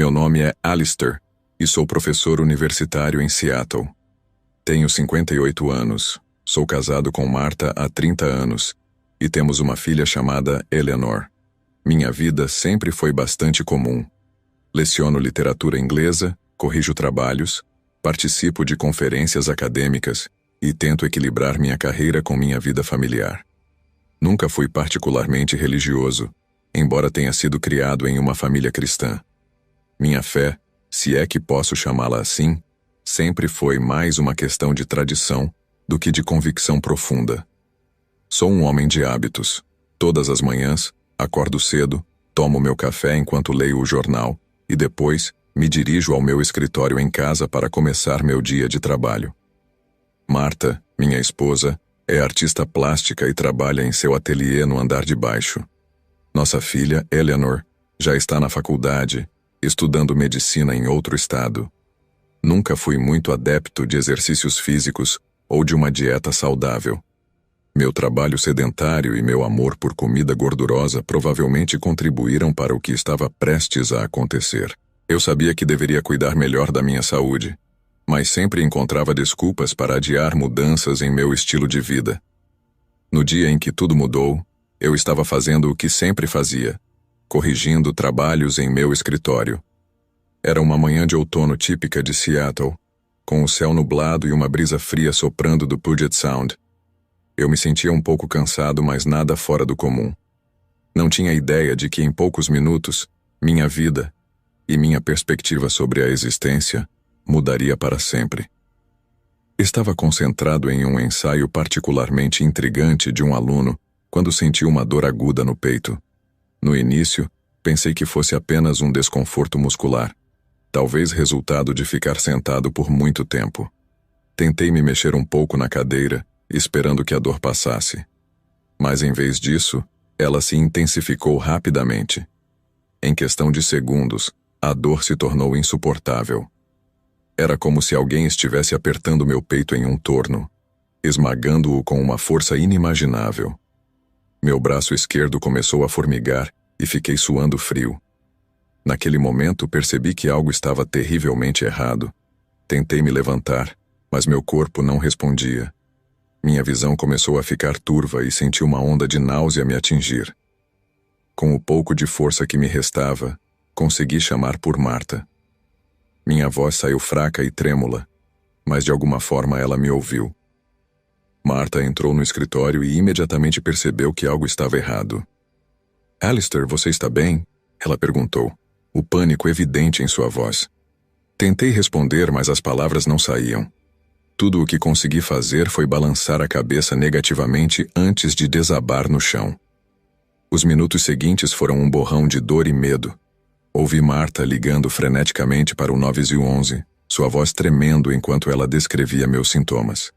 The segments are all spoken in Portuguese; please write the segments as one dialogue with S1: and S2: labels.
S1: Meu nome é Alistair e sou professor universitário em Seattle. Tenho 58 anos, sou casado com Marta há 30 anos e temos uma filha chamada Eleanor. Minha vida sempre foi bastante comum. Leciono literatura inglesa, corrijo trabalhos, participo de conferências acadêmicas e tento equilibrar minha carreira com minha vida familiar. Nunca fui particularmente religioso, embora tenha sido criado em uma família cristã. Minha fé, se é que posso chamá-la assim, sempre foi mais uma questão de tradição do que de convicção profunda. Sou um homem de hábitos. Todas as manhãs, acordo cedo, tomo meu café enquanto leio o jornal e depois me dirijo ao meu escritório em casa para começar meu dia de trabalho. Marta, minha esposa, é artista plástica e trabalha em seu ateliê no andar de baixo. Nossa filha, Eleanor, já está na faculdade, estudando medicina em outro estado. Nunca fui muito adepto de exercícios físicos ou de uma dieta saudável. Meu trabalho sedentário e meu amor por comida gordurosa provavelmente contribuíram para o que estava prestes a acontecer. Eu sabia que deveria cuidar melhor da minha saúde, mas sempre encontrava desculpas para adiar mudanças em meu estilo de vida. No dia em que tudo mudou, eu estava fazendo o que sempre fazia, corrigindo trabalhos em meu escritório. Era uma manhã de outono típica de Seattle, com o céu nublado e uma brisa fria soprando do Puget Sound. Eu me sentia um pouco cansado, mas nada fora do comum. Não tinha ideia de que em poucos minutos, minha vida e minha perspectiva sobre a existência mudaria para sempre. Estava concentrado em um ensaio particularmente intrigante de um aluno quando senti uma dor aguda no peito. No início, pensei que fosse apenas um desconforto muscular, talvez resultado de ficar sentado por muito tempo. Tentei me mexer um pouco na cadeira, esperando que a dor passasse. Mas em vez disso, ela se intensificou rapidamente. Em questão de segundos, a dor se tornou insuportável. Era como se alguém estivesse apertando meu peito em um torno, esmagando-o com uma força inimaginável. Meu braço esquerdo começou a formigar e fiquei suando frio. Naquele momento percebi que algo estava terrivelmente errado. Tentei me levantar, mas meu corpo não respondia. Minha visão começou a ficar turva e senti uma onda de náusea me atingir. Com o pouco de força que me restava, consegui chamar por Marta. Minha voz saiu fraca e trêmula, mas de alguma forma ela me ouviu. Marta entrou no escritório e imediatamente percebeu que algo estava errado. "Alistair, você está bem?" ela perguntou, o pânico evidente em sua voz. Tentei responder, mas as palavras não saíam. Tudo o que consegui fazer foi balançar a cabeça negativamente antes de desabar no chão. Os minutos seguintes foram um borrão de dor e medo. Ouvi Marta ligando freneticamente para o 911, sua voz tremendo enquanto ela descrevia meus sintomas.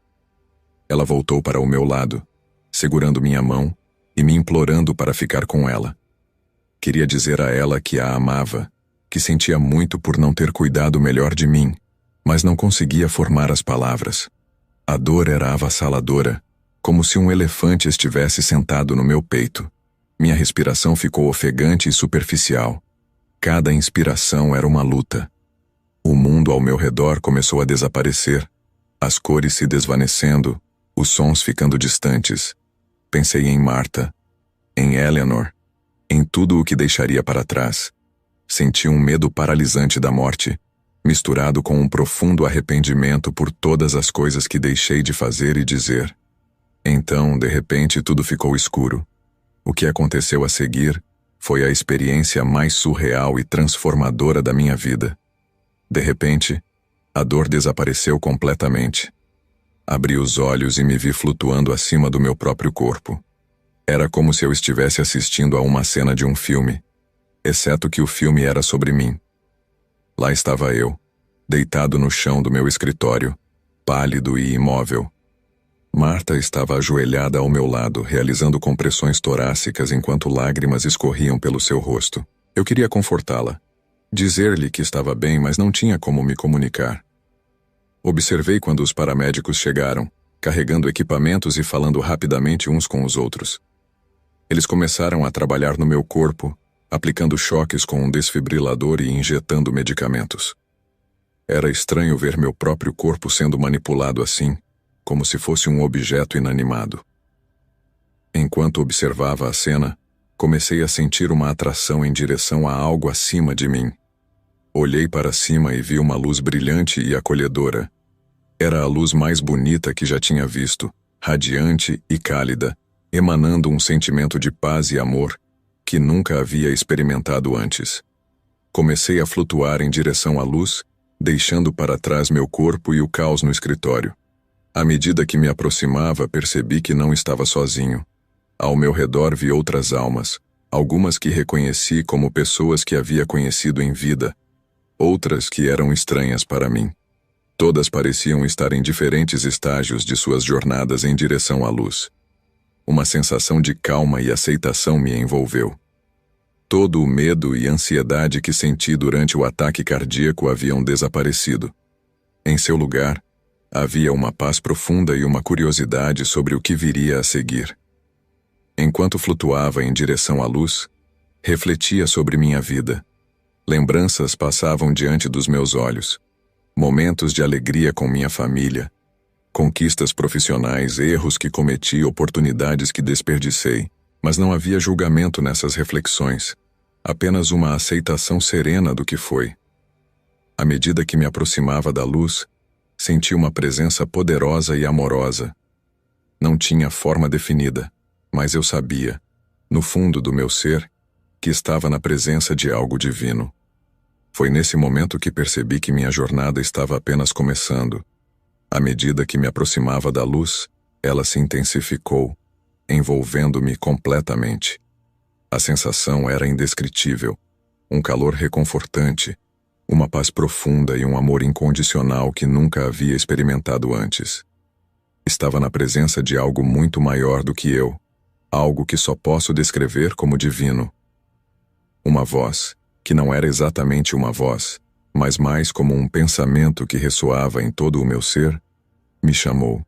S1: Ela voltou para o meu lado, segurando minha mão e me implorando para ficar com ela. Queria dizer a ela que a amava, que sentia muito por não ter cuidado melhor de mim, mas não conseguia formar as palavras. A dor era avassaladora, como se um elefante estivesse sentado no meu peito. Minha respiração ficou ofegante e superficial. Cada inspiração era uma luta. O mundo ao meu redor começou a desaparecer, as cores se desvanecendo, os sons ficando distantes. Pensei em Marta, em Eleanor, em tudo o que deixaria para trás. Senti um medo paralisante da morte, misturado com um profundo arrependimento por todas as coisas que deixei de fazer e dizer. Então, de repente, tudo ficou escuro. O que aconteceu a seguir foi a experiência mais surreal e transformadora da minha vida. De repente, a dor desapareceu completamente. Abri os olhos e me vi flutuando acima do meu próprio corpo. Era como se eu estivesse assistindo a uma cena de um filme, exceto que o filme era sobre mim. Lá estava eu, deitado no chão do meu escritório, pálido e imóvel. Marta estava ajoelhada ao meu lado, realizando compressões torácicas enquanto lágrimas escorriam pelo seu rosto. Eu queria confortá-la, dizer-lhe que estava bem, mas não tinha como me comunicar. Observei quando os paramédicos chegaram, carregando equipamentos e falando rapidamente uns com os outros. Eles começaram a trabalhar no meu corpo, aplicando choques com um desfibrilador e injetando medicamentos. Era estranho ver meu próprio corpo sendo manipulado assim, como se fosse um objeto inanimado. Enquanto observava a cena, comecei a sentir uma atração em direção a algo acima de mim. Olhei para cima e vi uma luz brilhante e acolhedora. Era a luz mais bonita que já tinha visto, radiante e cálida, emanando um sentimento de paz e amor que nunca havia experimentado antes. Comecei a flutuar em direção à luz, deixando para trás meu corpo e o caos no escritório. À medida que me aproximava, percebi que não estava sozinho. Ao meu redor vi outras almas, algumas que reconheci como pessoas que havia conhecido em vida, outras que eram estranhas para mim. Todas pareciam estar em diferentes estágios de suas jornadas em direção à luz. Uma sensação de calma e aceitação me envolveu. Todo o medo e ansiedade que senti durante o ataque cardíaco haviam desaparecido. Em seu lugar, havia uma paz profunda e uma curiosidade sobre o que viria a seguir. Enquanto flutuava em direção à luz, refletia sobre minha vida. Lembranças passavam diante dos meus olhos. Momentos de alegria com minha família, conquistas profissionais, erros que cometi, oportunidades que desperdicei, mas não havia julgamento nessas reflexões, apenas uma aceitação serena do que foi. À medida que me aproximava da luz, senti uma presença poderosa e amorosa. Não tinha forma definida, mas eu sabia, no fundo do meu ser, que estava na presença de algo divino. Foi nesse momento que percebi que minha jornada estava apenas começando. À medida que me aproximava da luz, ela se intensificou, envolvendo-me completamente. A sensação era indescritível, um calor reconfortante, uma paz profunda e um amor incondicional que nunca havia experimentado antes. Estava na presença de algo muito maior do que eu, algo que só posso descrever como divino. Uma voz, que não era exatamente uma voz, mas mais como um pensamento que ressoava em todo o meu ser, me chamou.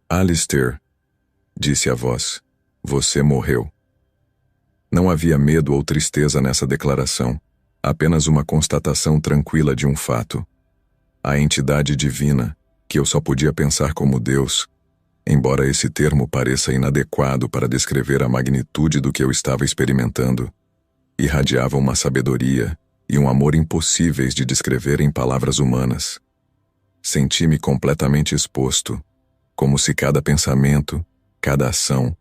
S1: Alistair, disse a voz, você morreu. Não havia medo ou tristeza nessa declaração, apenas uma constatação tranquila de um fato. A entidade divina, que eu só podia pensar como Deus, embora esse termo pareça inadequado para descrever a magnitude do que eu estava experimentando, irradiava uma sabedoria e um amor impossíveis de descrever em palavras humanas. Senti-me completamente exposto, como se cada pensamento, cada ação,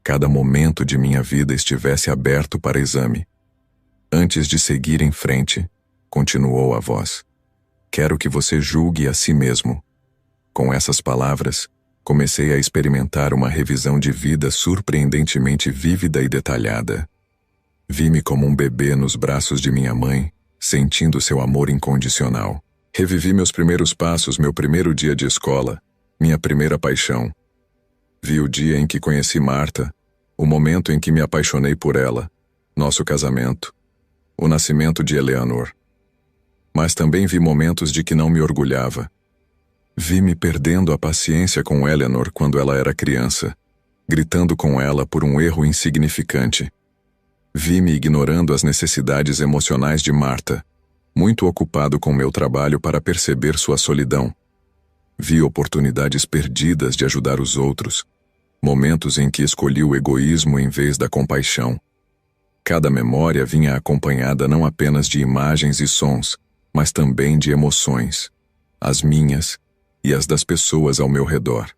S1: cada momento de minha vida estivesse aberto para exame. Antes de seguir em frente, continuou a voz, quero que você julgue a si mesmo. Com essas palavras, comecei a experimentar uma revisão de vida surpreendentemente vívida e detalhada. Vi-me como um bebê nos braços de minha mãe, sentindo seu amor incondicional. Revivi meus primeiros passos, meu primeiro dia de escola, minha primeira paixão. Vi o dia em que conheci Marta, o momento em que me apaixonei por ela, nosso casamento, o nascimento de Eleanor. Mas também vi momentos de que não me orgulhava. Vi-me perdendo a paciência com Eleanor quando ela era criança, gritando com ela por um erro insignificante. Vi-me ignorando as necessidades emocionais de Marta, muito ocupado com meu trabalho para perceber sua solidão. Vi oportunidades perdidas de ajudar os outros, momentos em que escolhi o egoísmo em vez da compaixão. Cada memória vinha acompanhada não apenas de imagens e sons, mas também de emoções, as minhas e as das pessoas ao meu redor.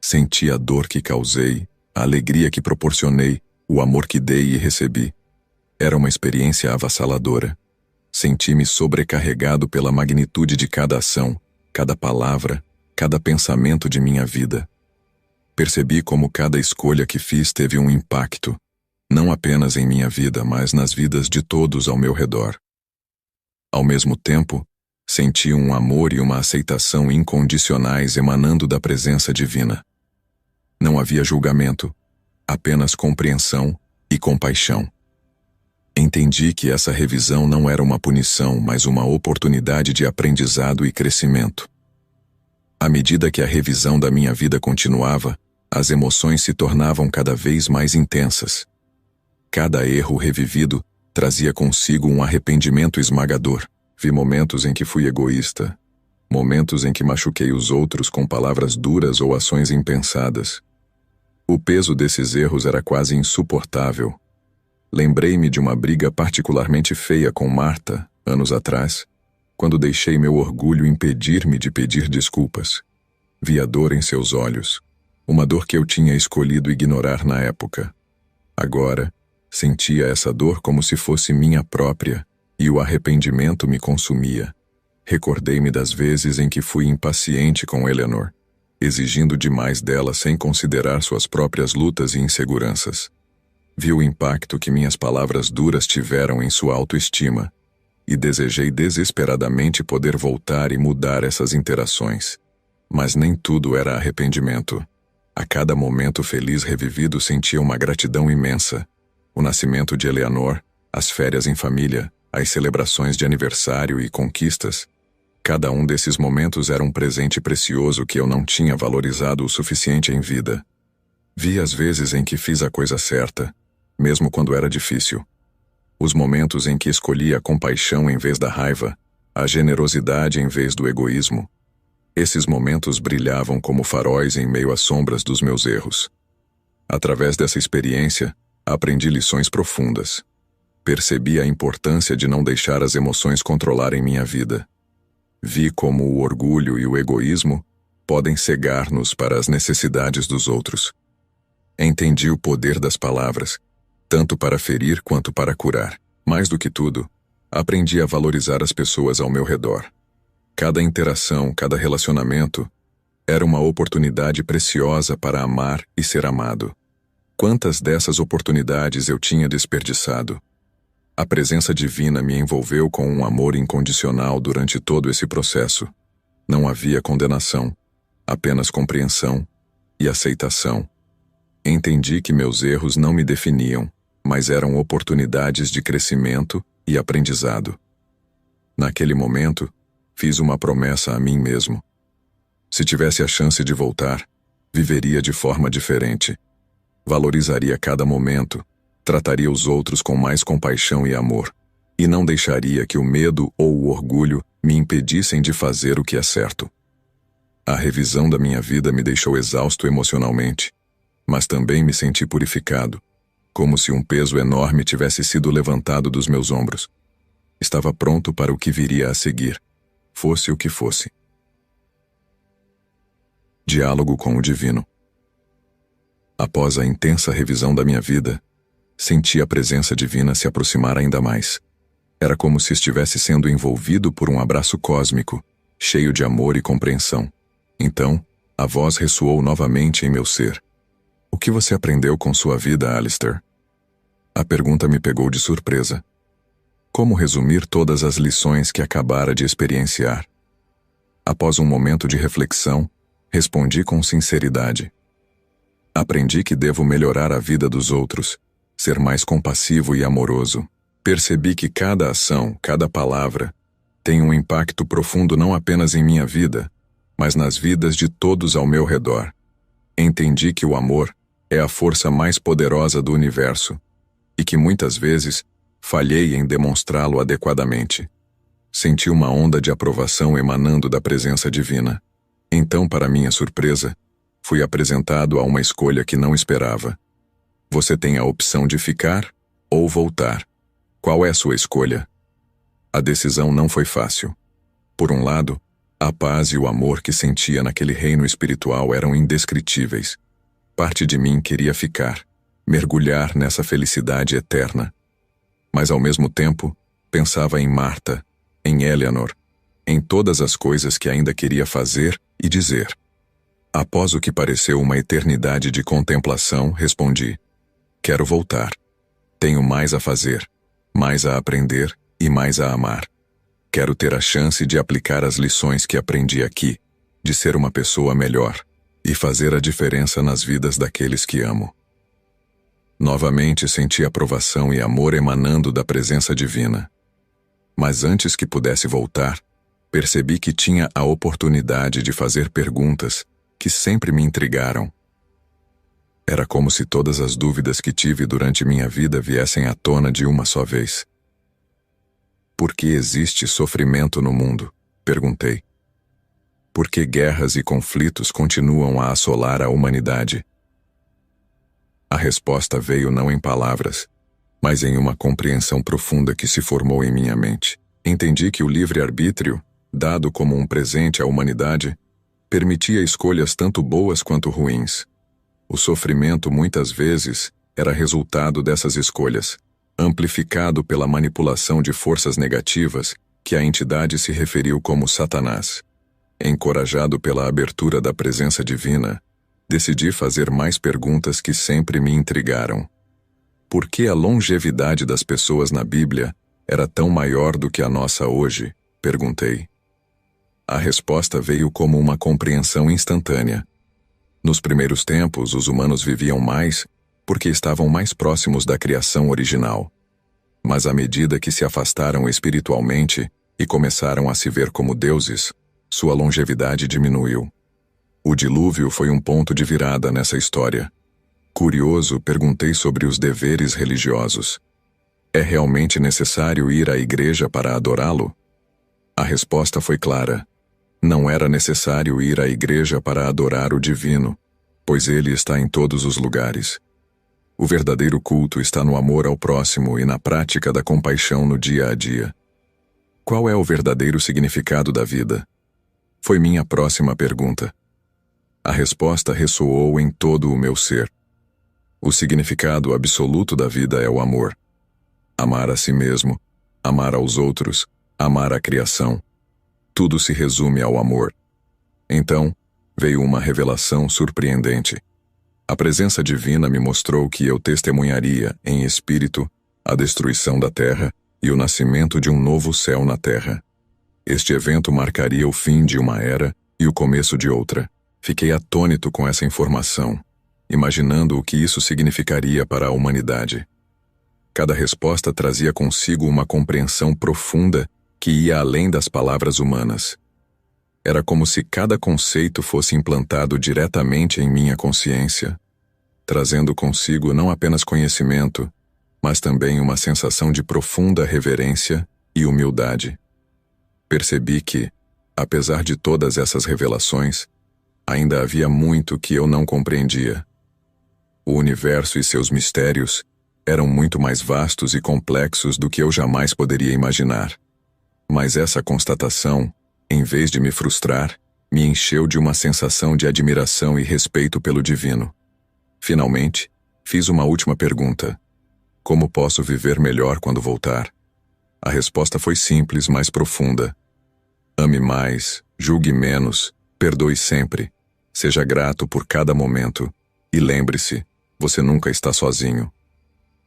S1: Senti a dor que causei, a alegria que proporcionei, o amor que dei e recebi. Era uma experiência avassaladora. Senti-me sobrecarregado pela magnitude de cada ação, cada palavra, cada pensamento de minha vida. Percebi como cada escolha que fiz teve um impacto, não apenas em minha vida, mas nas vidas de todos ao meu redor. Ao mesmo tempo, senti um amor e uma aceitação incondicionais emanando da presença divina. Não havia julgamento, apenas compreensão e compaixão. Entendi que essa revisão não era uma punição, mas uma oportunidade de aprendizado e crescimento. À medida que a revisão da minha vida continuava, as emoções se tornavam cada vez mais intensas. Cada erro revivido trazia consigo um arrependimento esmagador. Vi momentos em que fui egoísta, momentos em que machuquei os outros com palavras duras ou ações impensadas. O peso desses erros era quase insuportável. Lembrei-me de uma briga particularmente feia com Marta, anos atrás, quando deixei meu orgulho impedir-me de pedir desculpas. Vi a dor em seus olhos, uma dor que eu tinha escolhido ignorar na época. Agora, sentia essa dor como se fosse minha própria, e o arrependimento me consumia. Recordei-me das vezes em que fui impaciente com Eleanor, exigindo demais dela sem considerar suas próprias lutas e inseguranças. Vi o impacto que minhas palavras duras tiveram em sua autoestima, e desejei desesperadamente poder voltar e mudar essas interações. Mas nem tudo era arrependimento. A cada momento feliz revivido sentia uma gratidão imensa. O nascimento de Eleanor, as férias em família, as celebrações de aniversário e conquistas. Cada um desses momentos era um presente precioso que eu não tinha valorizado o suficiente em vida. Vi as vezes em que fiz a coisa certa, mesmo quando era difícil. Os momentos em que escolhi a compaixão em vez da raiva, a generosidade em vez do egoísmo. Esses momentos brilhavam como faróis em meio às sombras dos meus erros. Através dessa experiência, aprendi lições profundas. Percebi a importância de não deixar as emoções controlarem minha vida. Vi como o orgulho e o egoísmo podem cegar-nos para as necessidades dos outros. Entendi o poder das palavras, tanto para ferir quanto para curar. Mais do que tudo, aprendi a valorizar as pessoas ao meu redor. Cada interação, cada relacionamento, era uma oportunidade preciosa para amar e ser amado. Quantas dessas oportunidades eu tinha desperdiçado? A presença divina me envolveu com um amor incondicional durante todo esse processo. Não havia condenação, apenas compreensão e aceitação. Entendi que meus erros não me definiam, mas eram oportunidades de crescimento e aprendizado. Naquele momento, fiz uma promessa a mim mesmo. Se tivesse a chance de voltar, viveria de forma diferente. Valorizaria cada momento, trataria os outros com mais compaixão e amor, e não deixaria que o medo ou o orgulho me impedissem de fazer o que é certo. A revisão da minha vida me deixou exausto emocionalmente, mas também me senti purificado, como se um peso enorme tivesse sido levantado dos meus ombros. Estava pronto para o que viria a seguir, fosse o que fosse. Diálogo com o Divino. Após a intensa revisão da minha vida, senti a presença divina se aproximar ainda mais. Era como se estivesse sendo envolvido por um abraço cósmico, cheio de amor e compreensão. Então, a voz ressoou novamente em meu ser. O que você aprendeu com sua vida, Alistair? A pergunta me pegou de surpresa. Como resumir todas as lições que acabara de experienciar? Após um momento de reflexão, respondi com sinceridade. Aprendi que devo melhorar a vida dos outros, ser mais compassivo e amoroso. Percebi que cada ação, cada palavra, tem um impacto profundo não apenas em minha vida, mas nas vidas de todos ao meu redor. Entendi que o amor é a força mais poderosa do universo, e que muitas vezes falhei em demonstrá-lo adequadamente. Senti uma onda de aprovação emanando da presença divina. Então, para minha surpresa, fui apresentado a uma escolha que não esperava. Você tem a opção de ficar ou voltar. Qual é a sua escolha? A decisão não foi fácil. Por um lado, a paz e o amor que sentia naquele reino espiritual eram indescritíveis. Parte de mim queria ficar, mergulhar nessa felicidade eterna. Mas ao mesmo tempo, pensava em Marta, em Eleanor, em todas as coisas que ainda queria fazer e dizer. Após o que pareceu uma eternidade de contemplação, respondi: quero voltar. Tenho mais a fazer, mais a aprender e mais a amar. Quero ter a chance de aplicar as lições que aprendi aqui, de ser uma pessoa melhor e fazer a diferença nas vidas daqueles que amo. Novamente senti aprovação e amor emanando da presença divina. Mas antes que pudesse voltar, percebi que tinha a oportunidade de fazer perguntas que sempre me intrigaram. Era como se todas as dúvidas que tive durante minha vida viessem à tona de uma só vez. Por que existe sofrimento no mundo? Perguntei. Por que guerras e conflitos continuam a assolar a humanidade? A resposta veio não em palavras, mas em uma compreensão profunda que se formou em minha mente. Entendi que o livre-arbítrio, dado como um presente à humanidade, permitia escolhas tanto boas quanto ruins. O sofrimento, muitas vezes, era resultado dessas escolhas, amplificado pela manipulação de forças negativas que a entidade se referiu como Satanás. Encorajado pela abertura da presença divina, decidi fazer mais perguntas que sempre me intrigaram. Por que a longevidade das pessoas na Bíblia era tão maior do que a nossa hoje? Perguntei. A resposta veio como uma compreensão instantânea. Nos primeiros tempos, os humanos viviam mais porque estavam mais próximos da criação original. Mas à medida que se afastaram espiritualmente e começaram a se ver como deuses, sua longevidade diminuiu. O dilúvio foi um ponto de virada nessa história. Curioso, perguntei sobre os deveres religiosos. É realmente necessário ir à igreja para adorá-lo? A resposta foi clara. Não era necessário ir à igreja para adorar o divino, pois ele está em todos os lugares. O verdadeiro culto está no amor ao próximo e na prática da compaixão no dia a dia. Qual é o verdadeiro significado da vida? Foi minha próxima pergunta. A resposta ressoou em todo o meu ser. O significado absoluto da vida é o amor. Amar a si mesmo, amar aos outros, amar a criação. Tudo se resume ao amor. Então, veio uma revelação surpreendente. A presença divina me mostrou que eu testemunharia, em espírito, a destruição da terra e o nascimento de um novo céu na terra. Este evento marcaria o fim de uma era e o começo de outra. Fiquei atônito com essa informação, imaginando o que isso significaria para a humanidade. Cada resposta trazia consigo uma compreensão profunda que ia além das palavras humanas. Era como se cada conceito fosse implantado diretamente em minha consciência, trazendo consigo não apenas conhecimento, mas também uma sensação de profunda reverência e humildade. Percebi que, apesar de todas essas revelações, ainda havia muito que eu não compreendia. O universo e seus mistérios eram muito mais vastos e complexos do que eu jamais poderia imaginar. Mas essa constatação, em vez de me frustrar, me encheu de uma sensação de admiração e respeito pelo divino. Finalmente, fiz uma última pergunta. Como posso viver melhor quando voltar? A resposta foi simples, mas profunda. Ame mais, julgue menos, perdoe sempre, seja grato por cada momento e lembre-se, você nunca está sozinho.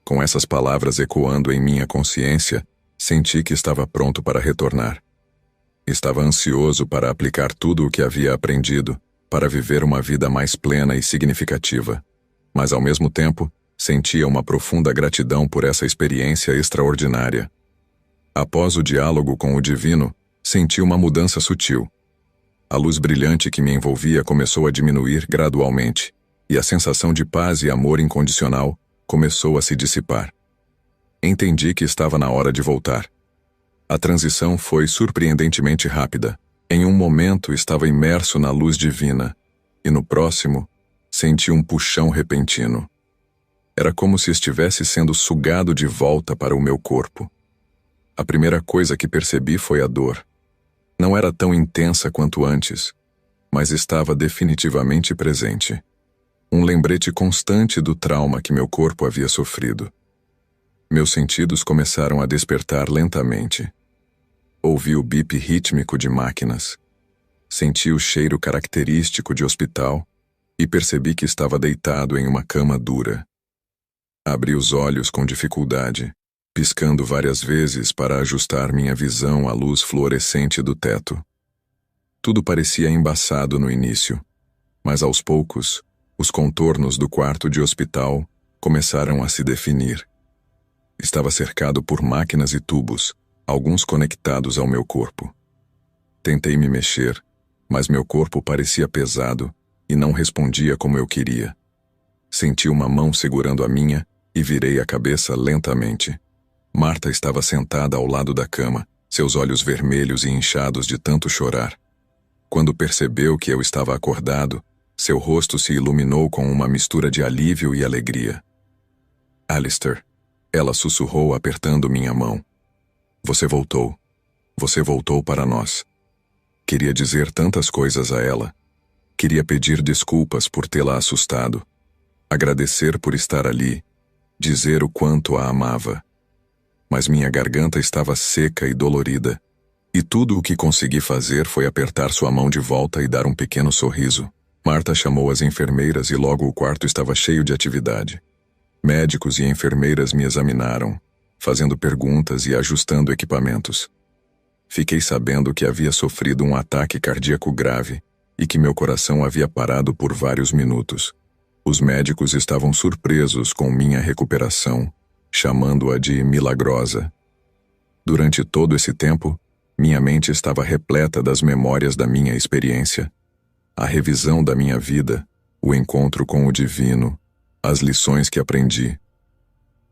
S1: Com essas palavras ecoando em minha consciência, senti que estava pronto para retornar. Estava ansioso para aplicar tudo o que havia aprendido, para viver uma vida mais plena e significativa. Mas, ao mesmo tempo, sentia uma profunda gratidão por essa experiência extraordinária. Após o diálogo com o divino, senti uma mudança sutil. A luz brilhante que me envolvia começou a diminuir gradualmente, e a sensação de paz e amor incondicional começou a se dissipar. Entendi que estava na hora de voltar. A transição foi surpreendentemente rápida. Em um momento estava imerso na luz divina, e no próximo, senti um puxão repentino. Era como se estivesse sendo sugado de volta para o meu corpo. A primeira coisa que percebi foi a dor. Não era tão intensa quanto antes, mas estava definitivamente presente. Um lembrete constante do trauma que meu corpo havia sofrido. Meus sentidos começaram a despertar lentamente. Ouvi o bip rítmico de máquinas. Senti o cheiro característico de hospital e percebi que estava deitado em uma cama dura. Abri os olhos com dificuldade, piscando várias vezes para ajustar minha visão à luz fluorescente do teto. Tudo parecia embaçado no início, mas aos poucos, os contornos do quarto de hospital começaram a se definir. Estava cercado por máquinas e tubos, alguns conectados ao meu corpo. Tentei me mexer, mas meu corpo parecia pesado e não respondia como eu queria. Senti uma mão segurando a minha e virei a cabeça lentamente. Marta estava sentada ao lado da cama, seus olhos vermelhos e inchados de tanto chorar. Quando percebeu que eu estava acordado, seu rosto se iluminou com uma mistura de alívio e alegria. Alistair, ela sussurrou apertando minha mão. Você voltou. Você voltou para nós. Queria dizer tantas coisas a ela. Queria pedir desculpas por tê-la assustado. Agradecer por estar ali. Dizer o quanto a amava. Mas minha garganta estava seca e dolorida. E tudo o que consegui fazer foi apertar sua mão de volta e dar um pequeno sorriso. Marta chamou as enfermeiras e logo o quarto estava cheio de atividade. Médicos e enfermeiras me examinaram, fazendo perguntas e ajustando equipamentos. Fiquei sabendo que havia sofrido um ataque cardíaco grave e que meu coração havia parado por vários minutos. Os médicos estavam surpresos com minha recuperação, chamando-a de milagrosa. Durante todo esse tempo, minha mente estava repleta das memórias da minha experiência. A revisão da minha vida, o encontro com o divino, as lições que aprendi.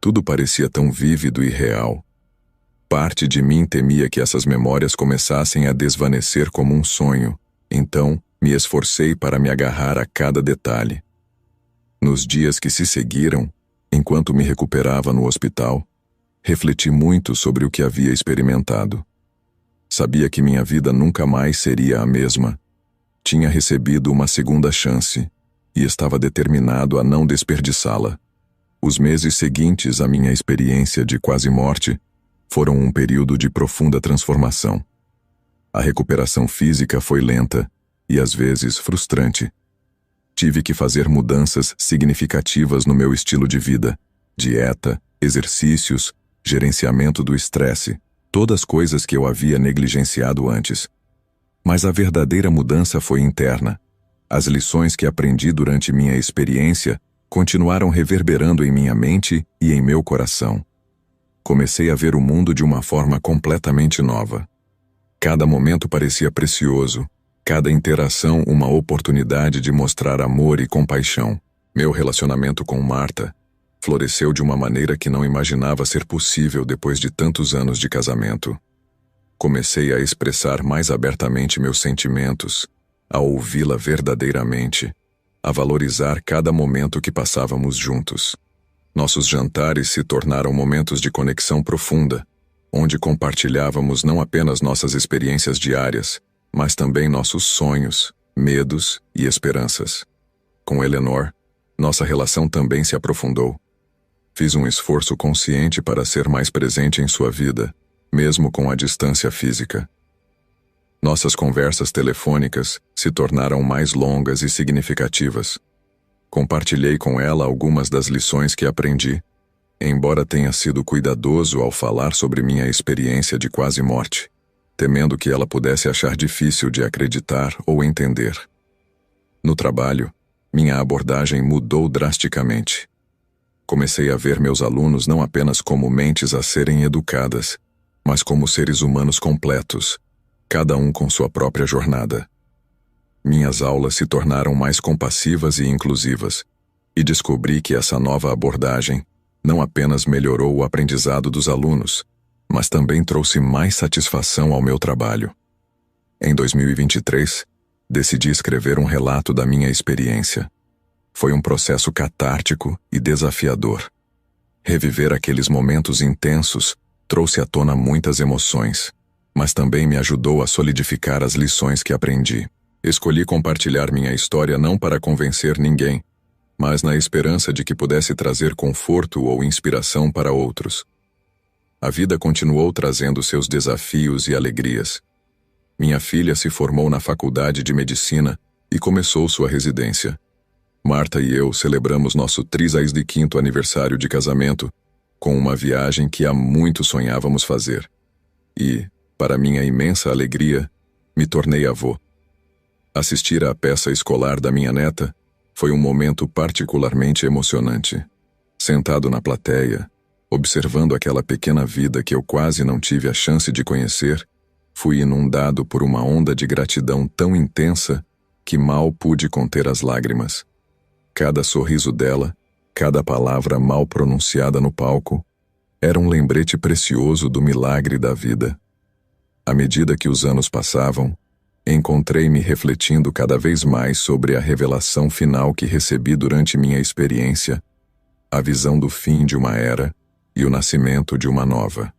S1: Tudo parecia tão vívido e real. Parte de mim temia que essas memórias começassem a desvanecer como um sonho, então me esforcei para me agarrar a cada detalhe. Nos dias que se seguiram, enquanto me recuperava no hospital, refleti muito sobre o que havia experimentado. Sabia que minha vida nunca mais seria a mesma. Tinha recebido uma segunda chance e estava determinado a não desperdiçá-la. Os meses seguintes à minha experiência de quase morte foram um período de profunda transformação. A recuperação física foi lenta e às vezes frustrante. Tive que fazer mudanças significativas no meu estilo de vida, dieta, exercícios, gerenciamento do estresse, todas coisas que eu havia negligenciado antes. Mas a verdadeira mudança foi interna. As lições que aprendi durante minha experiência continuaram reverberando em minha mente e em meu coração. Comecei a ver o mundo de uma forma completamente nova. Cada momento parecia precioso, cada interação uma oportunidade de mostrar amor e compaixão. Meu relacionamento com Marta floresceu de uma maneira que não imaginava ser possível depois de tantos anos de casamento. Comecei a expressar mais abertamente meus sentimentos, a ouvi-la verdadeiramente, a valorizar cada momento que passávamos juntos. Nossos jantares se tornaram momentos de conexão profunda, onde compartilhávamos não apenas nossas experiências diárias, mas também nossos sonhos, medos e esperanças. Com Eleanor, nossa relação também se aprofundou. Fiz um esforço consciente para ser mais presente em sua vida, mesmo com a distância física. Nossas conversas telefônicas se tornaram mais longas e significativas. Compartilhei com ela algumas das lições que aprendi, embora tenha sido cuidadoso ao falar sobre minha experiência de quase morte, temendo que ela pudesse achar difícil de acreditar ou entender. No trabalho, minha abordagem mudou drasticamente. Comecei a ver meus alunos não apenas como mentes a serem educadas, mas como seres humanos completos, cada um com sua própria jornada. Minhas aulas se tornaram mais compassivas e inclusivas, e descobri que essa nova abordagem não apenas melhorou o aprendizado dos alunos, mas também trouxe mais satisfação ao meu trabalho. Em 2023, decidi escrever um relato da minha experiência. Foi um processo catártico e desafiador. Reviver aqueles momentos intensos trouxe à tona muitas emoções, mas também me ajudou a solidificar as lições que aprendi. Escolhi compartilhar minha história não para convencer ninguém, mas na esperança de que pudesse trazer conforto ou inspiração para outros. A vida continuou trazendo seus desafios e alegrias. Minha filha se formou na faculdade de medicina e começou sua residência. Marta e eu celebramos nosso 35º aniversário de casamento com uma viagem que há muito sonhávamos fazer. E, para minha imensa alegria, me tornei avô. Assistir à peça escolar da minha neta foi um momento particularmente emocionante. Sentado na plateia, observando aquela pequena vida que eu quase não tive a chance de conhecer, fui inundado por uma onda de gratidão tão intensa que mal pude conter as lágrimas. Cada sorriso dela, cada palavra mal pronunciada no palco, era um lembrete precioso do milagre da vida. À medida que os anos passavam, encontrei-me refletindo cada vez mais sobre a revelação final que recebi durante minha experiência, a visão do fim de uma era e o nascimento de uma nova.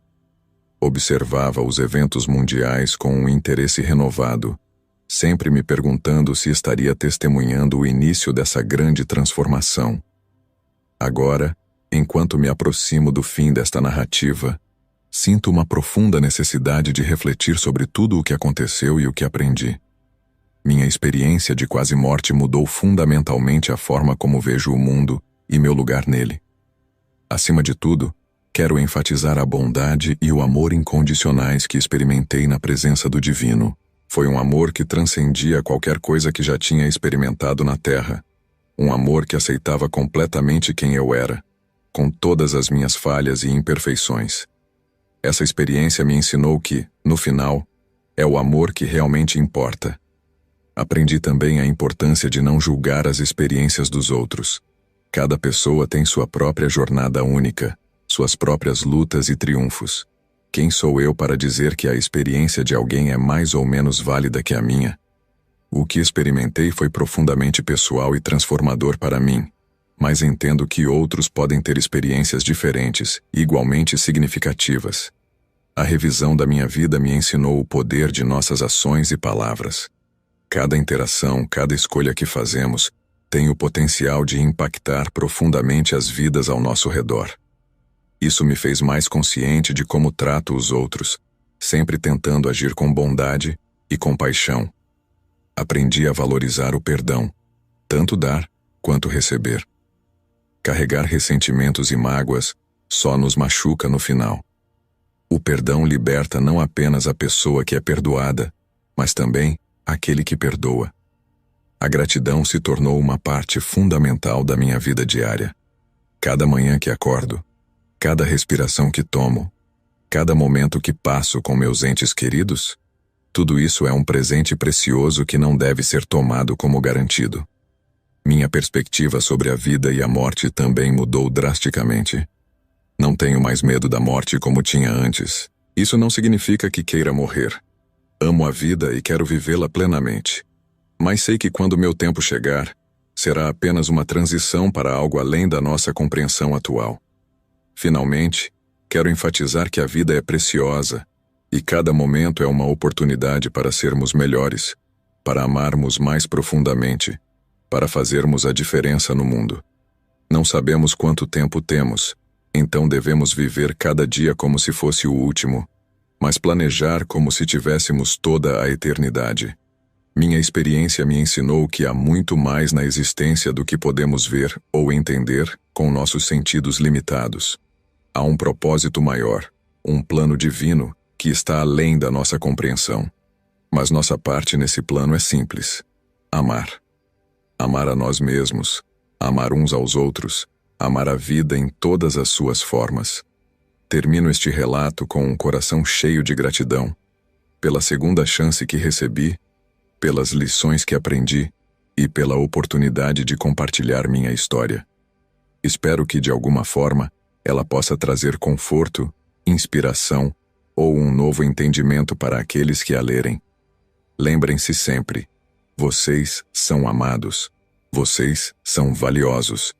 S1: Observava os eventos mundiais com um interesse renovado, sempre me perguntando se estaria testemunhando o início dessa grande transformação. Agora, enquanto me aproximo do fim desta narrativa, sinto uma profunda necessidade de refletir sobre tudo o que aconteceu e o que aprendi. Minha experiência de quase morte mudou fundamentalmente a forma como vejo o mundo e meu lugar nele. Acima de tudo, quero enfatizar a bondade e o amor incondicionais que experimentei na presença do Divino. Foi um amor que transcendia qualquer coisa que já tinha experimentado na Terra. Um amor que aceitava completamente quem eu era, com todas as minhas falhas e imperfeições. Essa experiência me ensinou que, no final, é o amor que realmente importa. Aprendi também a importância de não julgar as experiências dos outros. Cada pessoa tem sua própria jornada única, suas próprias lutas e triunfos. Quem sou eu para dizer que a experiência de alguém é mais ou menos válida que a minha? O que experimentei foi profundamente pessoal e transformador para mim, mas entendo que outros podem ter experiências diferentes e igualmente significativas. A revisão da minha vida me ensinou o poder de nossas ações e palavras. Cada interação, cada escolha que fazemos, tem o potencial de impactar profundamente as vidas ao nosso redor. Isso me fez mais consciente de como trato os outros, sempre tentando agir com bondade e compaixão. Aprendi a valorizar o perdão, tanto dar quanto receber. Carregar ressentimentos e mágoas só nos machuca no final. O perdão liberta não apenas a pessoa que é perdoada, mas também aquele que perdoa. A gratidão se tornou uma parte fundamental da minha vida diária. Cada manhã que acordo, cada respiração que tomo, cada momento que passo com meus entes queridos, tudo isso é um presente precioso que não deve ser tomado como garantido. Minha perspectiva sobre a vida e a morte também mudou drasticamente. Não tenho mais medo da morte como tinha antes. Isso não significa que queira morrer. Amo a vida e quero vivê-la plenamente. Mas sei que quando meu tempo chegar, será apenas uma transição para algo além da nossa compreensão atual. Finalmente, quero enfatizar que a vida é preciosa e cada momento é uma oportunidade para sermos melhores, para amarmos mais profundamente, para fazermos a diferença no mundo. Não sabemos quanto tempo temos, então devemos viver cada dia como se fosse o último, mas planejar como se tivéssemos toda a eternidade. Minha experiência me ensinou que há muito mais na existência do que podemos ver ou entender com nossos sentidos limitados. Há um propósito maior, um plano divino que está além da nossa compreensão. Mas nossa parte nesse plano é simples: amar. Amar a nós mesmos, amar uns aos outros, amar a vida em todas as suas formas. Termino este relato com um coração cheio de gratidão, pela segunda chance que recebi, pelas lições que aprendi e pela oportunidade de compartilhar minha história. Espero que, de alguma forma, ela possa trazer conforto, inspiração ou um novo entendimento para aqueles que a lerem. Lembrem-se sempre: vocês são amados, vocês são valiosos